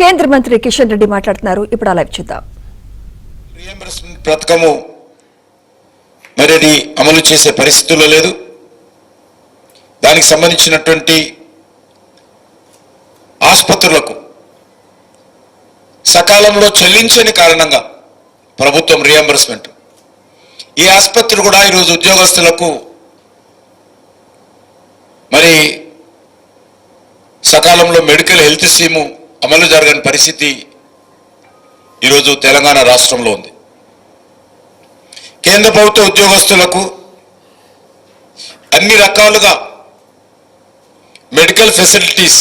కేంద్ర మంత్రి కిషన్ రెడ్డి మాట్లాడుతున్నారు. ఇప్పుడు లైవ్ చూద్దాం. రీఎంబర్స్మెంట్ పథకము మరి అది అమలు చేసే పరిస్థితుల్లో లేదు. దానికి సంబంధించినటువంటి ఆసుపత్రులకు సకాలంలో చెల్లించని కారణంగా ప్రభుత్వం రీఎంబర్స్మెంట్ ఈ ఆసుపత్రి కూడా ఈరోజు ఉద్యోగస్తులకు మరి సకాలంలో మెడికల్ హెల్త్ స్కీము అమలు జరగని పరిస్థితి ఈరోజు తెలంగాణ రాష్ట్రంలో ఉంది. కేంద్ర ప్రభుత్వ ఉద్యోగస్తులకు అన్ని రకాలుగా మెడికల్ ఫెసిలిటీస్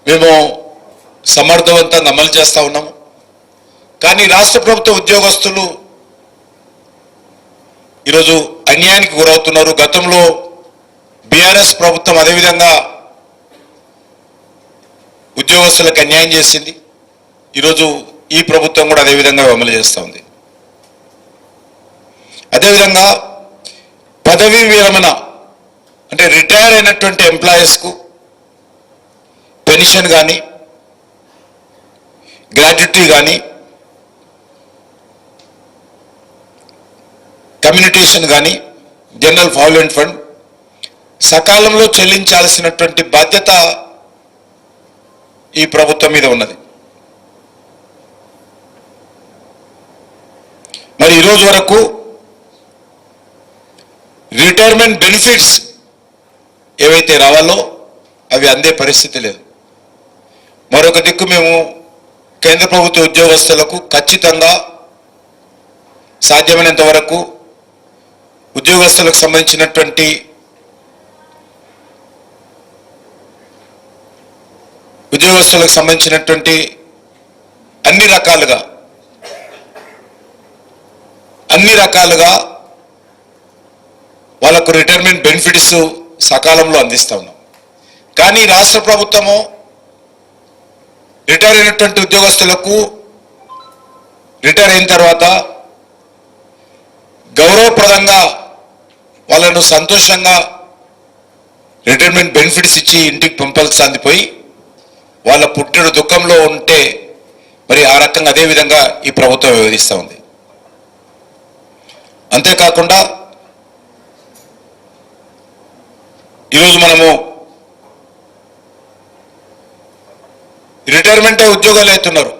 మేము సమర్థవంతంగా అమలు చేస్తూ ఉన్నాము. కానీ రాష్ట్ర ప్రభుత్వ ఉద్యోగస్తులు ఈరోజు అన్యాయానికి గురవుతున్నారు. గతంలో బీఆర్ఎస్ ప్రభుత్వం అదేవిధంగా ఉద్యోగస్తులకు అన్యాయం చేసింది. ఈరోజు ఈ ప్రభుత్వం కూడా అదేవిధంగా అమలు చేస్తూ ఉంది. అదేవిధంగా పదవీ విరమణ అంటే రిటైర్ అయినటువంటి ఎంప్లాయీస్కు పెన్షన్ కానీ గ్రాట్యుటీ కానీ కమ్యూనిటేషన్ కానీ జనరల్ ప్రావిడెంట్ ఫండ్ సకాలంలో చెల్లించాల్సినటువంటి బాధ్యత ఈ ప్రభుత్వం మీద ఉన్నది. మరి ఈరోజు వరకు రిటైర్మెంట్ బెనిఫిట్స్ ఏవైతే రావాలో అవి అందే పరిస్థితి లేదు. మరొక దిక్కు మేము కేంద్ర ప్రభుత్వ ఉద్యోగస్తులకు ఖచ్చితంగా సాధ్యమైనంత వరకు ఉద్యోగస్తులకు సంబంధించినటువంటి అన్ని రకాలుగా వాళ్ళకు రిటైర్మెంట్ బెనిఫిట్స్ సకాలంలో అందిస్తూ ఉన్నాం. కానీ రాష్ట్ర ప్రభుత్వము రిటైర్ అయినటువంటి ఉద్యోగస్తులకు రిటైర్ అయిన తర్వాత గౌరవప్రదంగా వాళ్ళను సంతోషంగా రిటైర్మెంట్ బెనిఫిట్స్ ఇచ్చి ఇంటికి పంపాల్సింది పోయి వాళ్ళ పుట్టిన దుఃఖంలో ఉంటే మరి ఆ రకంగా అదేవిధంగా ఈ ప్రభుత్వం వ్యవహరిస్తూ ఉంది. అంతేకాకుండా ఈరోజు మనము రిటైర్మెంట్ ఉద్యోగాలు అవుతున్నారు,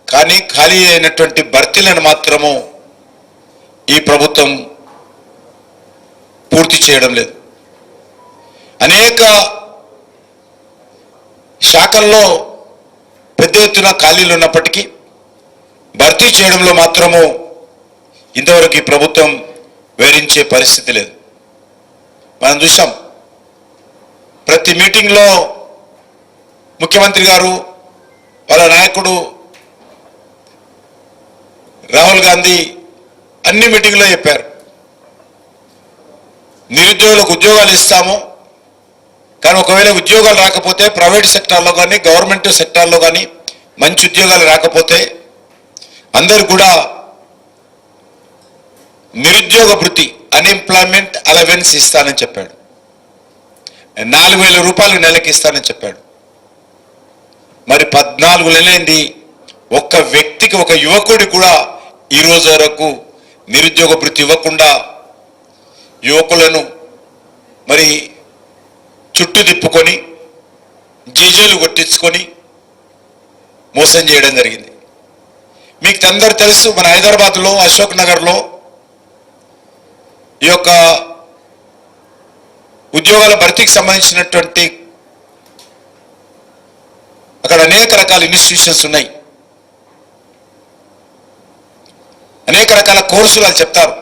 కానీ ఖాళీ అయినటువంటి భర్తీలను మాత్రము ఈ ప్రభుత్వం పూర్తి చేయడం లేదు. అనేక శాఖల్లో పెద్ద ఎత్తున ఖాళీలు ఉన్నప్పటికీ భర్తీ చేయడంలో మాత్రము ఇంతవరకు ఈ ప్రభుత్వం వివరించే పరిస్థితి లేదు. మనం చూసాం, ప్రతి మీటింగ్లో ముఖ్యమంత్రి గారు వాళ్ళ నాయకుడు రాహుల్ గాంధీ అన్ని మీటింగ్లో చెప్పారు, నిరుద్యోగులకు ఉద్యోగాలు ఇస్తాము, కానీ ఒకవేళ ఉద్యోగాలు రాకపోతే ప్రైవేట్ సెక్టార్లో కానీ గవర్నమెంట్ సెక్టార్లో కానీ మంచి ఉద్యోగాలు రాకపోతే అందరు కూడా నిరుద్యోగ భృతి అన్ఎంప్లాయ్మెంట్ అలవెన్స్ ఇస్తానని చెప్పాడు. 4,000 రూపాయలు నెలకి ఇస్తానని చెప్పాడు. మరి 14 నెలలైంది, ఒక్క వ్యక్తికి ఒక యువకుడి కూడా ఈ రోజు వరకు నిరుద్యోగ భృతి ఇవ్వకుండా యువకులను మరి చుట్టూ తిప్పుకొని జేజేలు కొట్టించుకొని మోసం చేయడం జరిగింది. మీకు అందరు తెలుసు, మన హైదరాబాద్లో అశోక్ నగర్లో ఈ యొక్క ఉద్యోగాల భర్తీకి సంబంధించినటువంటి అక్కడ అనేక రకాల ఇన్స్టిట్యూషన్స్ ఉన్నాయి, అనేక రకాల కోర్సులు వాళ్ళు చెప్తారు.